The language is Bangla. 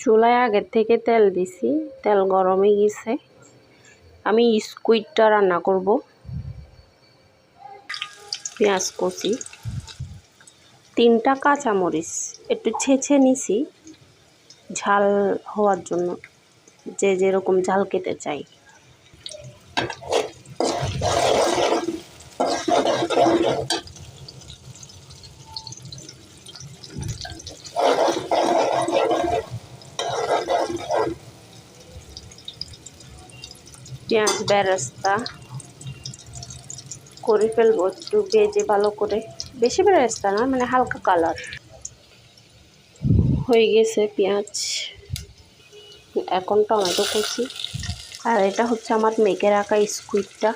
চুলায় আগের থেকে তেল দিছি, তেল গরম হয়ে গেছে। আমি স্কুইডটা রান্না করব। পেঁয়াজ কুচি, 3টা কাঁচামরিচ একটু ছেঁচে নিছি ঝাল হওয়ার জন্য, যে যেরকম ঝাল খেতে চাই। পেঁয়াজ বেরেস্তা করে ফেলবো একটু ভেজে ভালো করে, বেশি বেরেস্তা না, মানে হালকা কালার হয়ে গেছে পেঁয়াজ। এখন টমেটো কুচি, আর এটা হচ্ছে আমার মেখে রাখা স্কুইডটা।